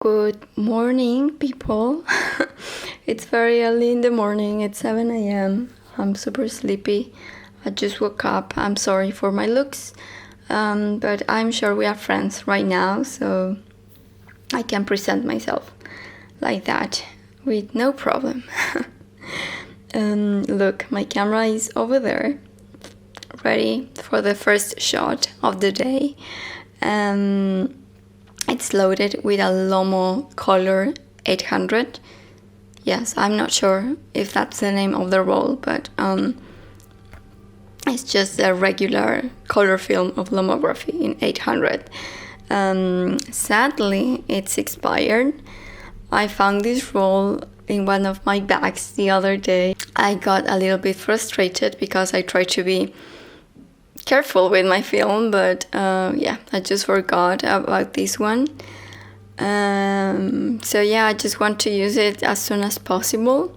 Good morning, people. It's very early in the morning. It's 7 a.m. I'm super sleepy. I just woke up. I'm sorry for my looks, but I'm sure we are friends right now, so I can present myself like that with no problem. Look, my camera is over there, ready for the first shot of the day. It's loaded with a Lomo Color 800. Yes, I'm not sure if that's the name of the roll, but it's just a regular color film of lomography in 800. Sadly, it's expired. I found this roll in one of my bags the other day. I got a little bit frustrated because I tried to be careful with my film, but I just forgot about this one. I just want to use it as soon as possible.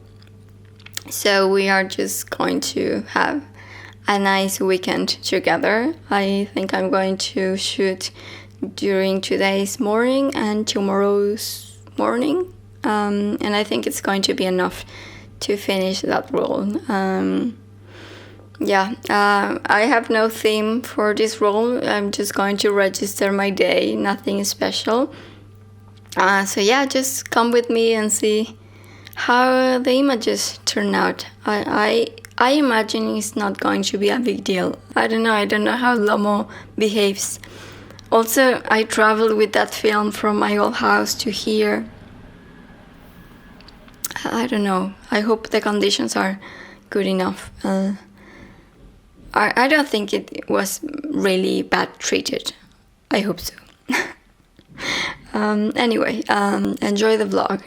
So we are just going to have a nice weekend together. I think I'm going to shoot during today's morning and tomorrow's morning, and I think it's going to be enough to finish that roll. I have no theme for this roll. I'm just going to register my day, nothing special. Just come with me and see how the images turn out. I imagine it's not going to be a big deal. I don't know how Lomo behaves. Also, I traveled with that film from my old house to here. I don't know. I hope the conditions are good enough. I don't think it was really bad treated. I hope so. Enjoy the vlog.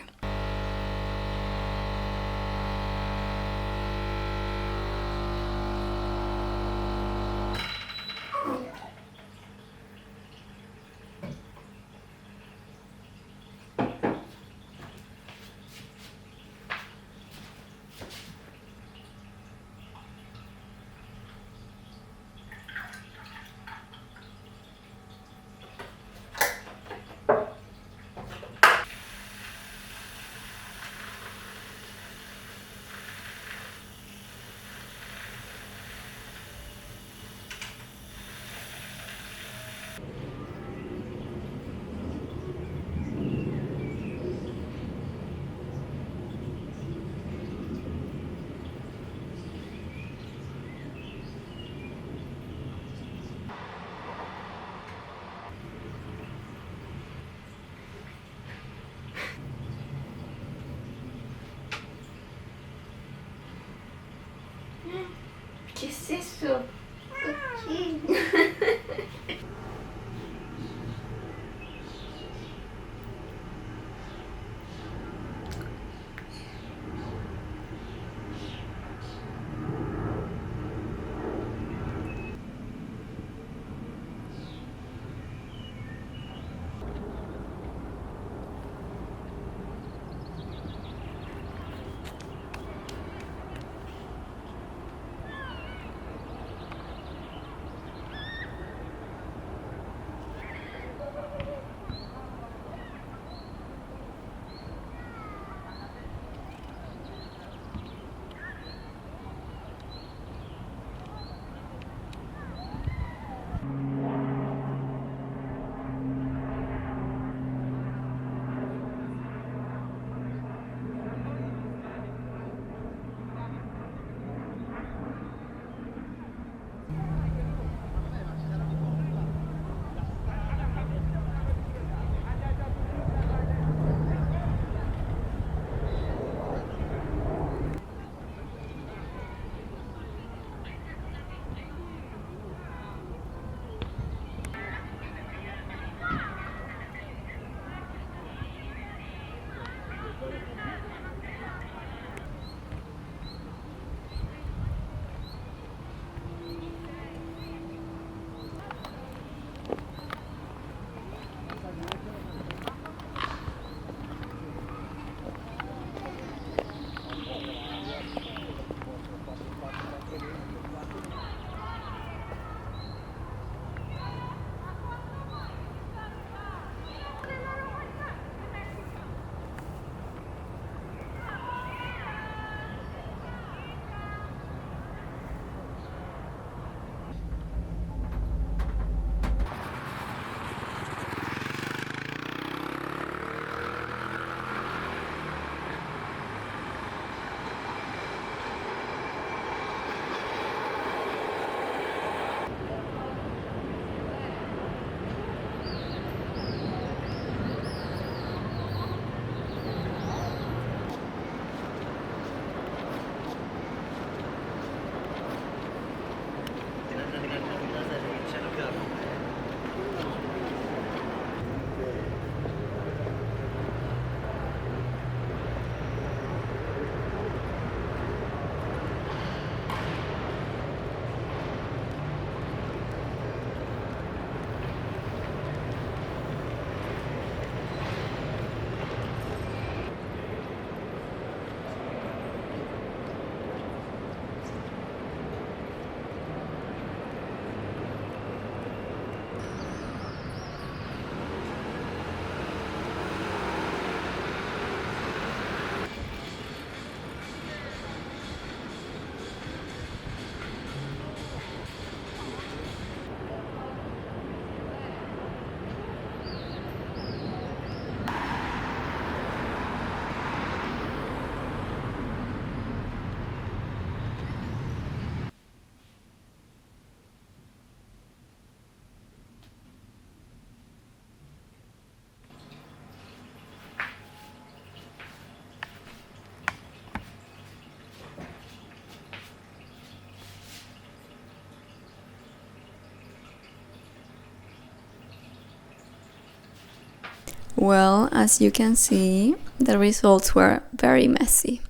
Well, as you can see, the results were very messy.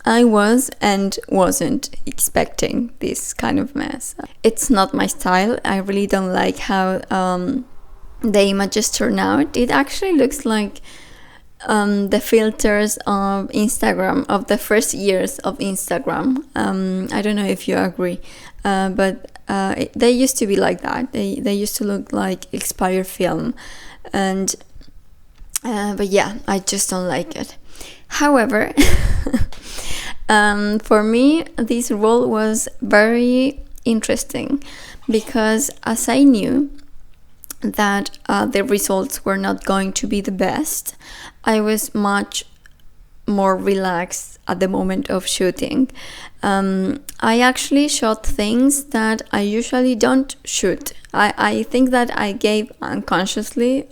I was and wasn't expecting this kind of mess. It's not my style. I really don't like how the images turn out. It actually looks like the filters of Instagram, of the first years of Instagram. I don't know if you agree, but they used to be like that. They used to look like expired film, and but yeah, I just don't like it. However, for me, this role was very interesting because as I knew that the results were not going to be the best, I was much more relaxed at the moment of shooting. I actually shot things that I usually don't shoot. I think that I gave unconsciously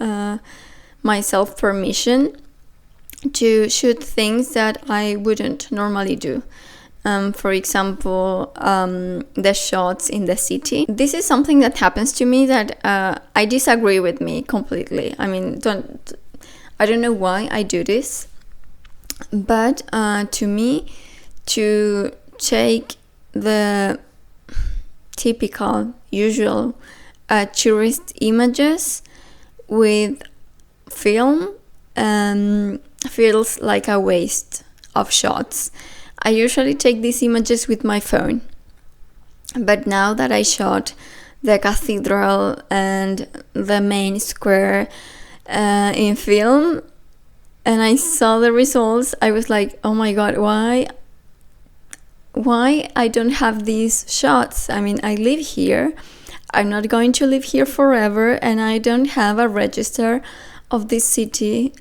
myself permission to shoot things that I wouldn't normally do. For example, the shots in the city. This is something that happens to me that I disagree with me completely. I mean, I don't know why I do this, but to me, to take the typical, usual tourist images with film feels like a waste of shots. I usually take these images with my phone, but now that I shot the cathedral and the main square in film and I saw the results, I was like, oh my god, why I don't have these shots? I mean, I live here, I'm not going to live here forever, and I don't have a register of this city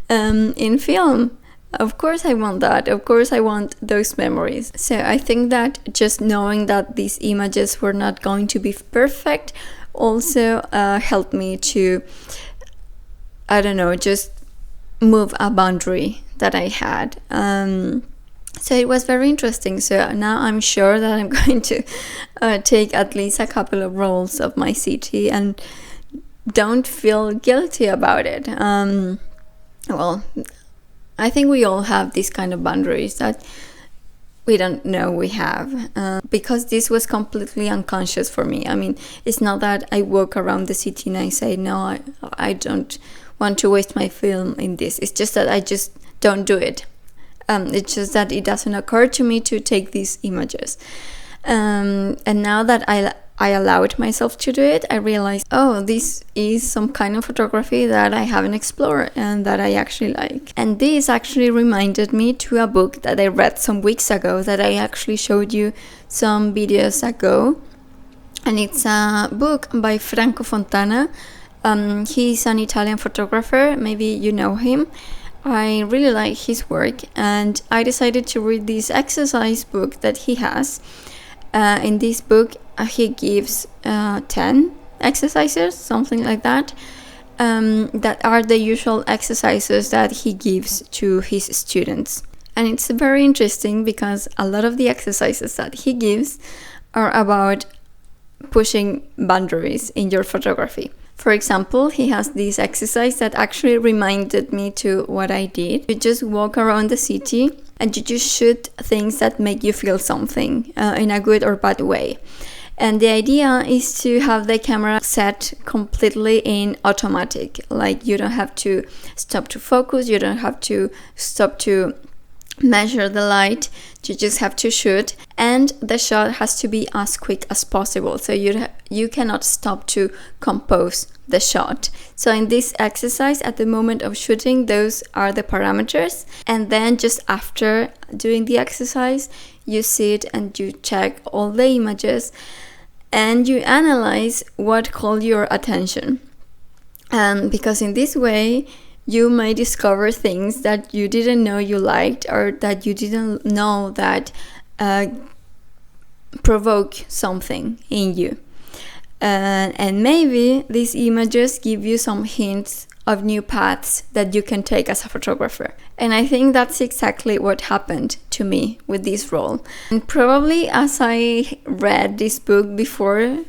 in film. Of course I want that. Of course I want those memories. So I think that just knowing that these images were not going to be perfect also helped me to, I don't know, just move a boundary that I had. So it was very interesting. So now I'm sure that I'm going to take at least a couple of rolls of my city and don't feel guilty about it. Well, I think we all have these kind of boundaries that we don't know we have, because this was completely unconscious for me. I mean, it's not that I walk around the city and I say, no, I don't want to waste my film in this. It's just that I just don't do it. It's just that it doesn't occur to me to take these images. And now that I allowed myself to do it, I realized, oh, this is some kind of photography that I haven't explored and that I actually like. And this actually reminded me to a book that I read some weeks ago that I actually showed you some videos ago. And it's a book by Franco Fontana. He's an Italian photographer, maybe you know him. I really like his work, and I decided to read this exercise book that he has. In this book, he gives 10 exercises, something like that, that are the usual exercises that he gives to his students. And it's very interesting because a lot of the exercises that he gives are about pushing boundaries in your photography. For example, he has this exercise that actually reminded me to what I did. You just walk around the city and you just shoot things that make you feel something in a good or bad way. And the idea is to have the camera set completely in automatic. Like you don't have to stop to focus, you don't have to stop to measure the light, you just have to shoot, and the shot has to be as quick as possible, so you cannot stop to compose the shot. So in this exercise, at the moment of shooting, those are the parameters, and then just after doing the exercise, you sit and you check all the images and you analyze what called your attention, because in this way you may discover things that you didn't know you liked, or that you didn't know that provoke something in you. And maybe these images give you some hints of new paths that you can take as a photographer. And I think that's exactly what happened to me with this role. And probably as I read this book before,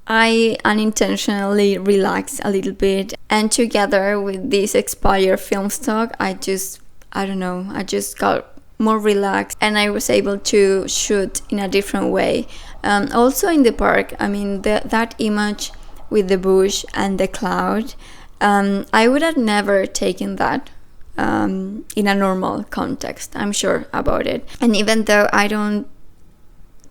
I unintentionally relaxed a little bit, and together with this expired film stock, I don't know, I just got more relaxed, and I was able to shoot in a different way. Also in the park, I mean, that image with the bush and the cloud, I would have never taken that in a normal context, I'm sure about it. And even though I don't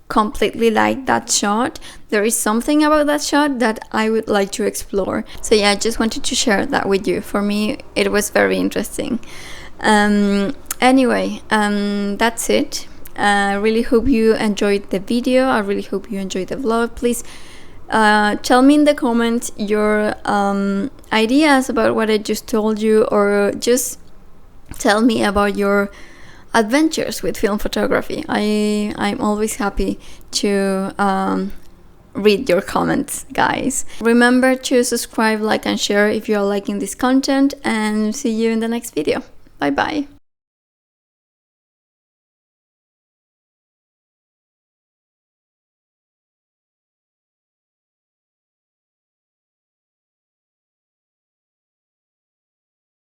completely like that shot, there is something about that shot that I would like to explore. So yeah, I just wanted to share that with you. For me, it was very interesting. Anyway, that's it. I really hope you enjoyed the video. I really hope you enjoyed the vlog. Please tell me in the comments your ideas about what I just told you, or just tell me about your adventures with film photography. I'm always happy to read your comments, guys. Remember to subscribe, like, and share if you are liking this content, and see you in the next video. Bye bye.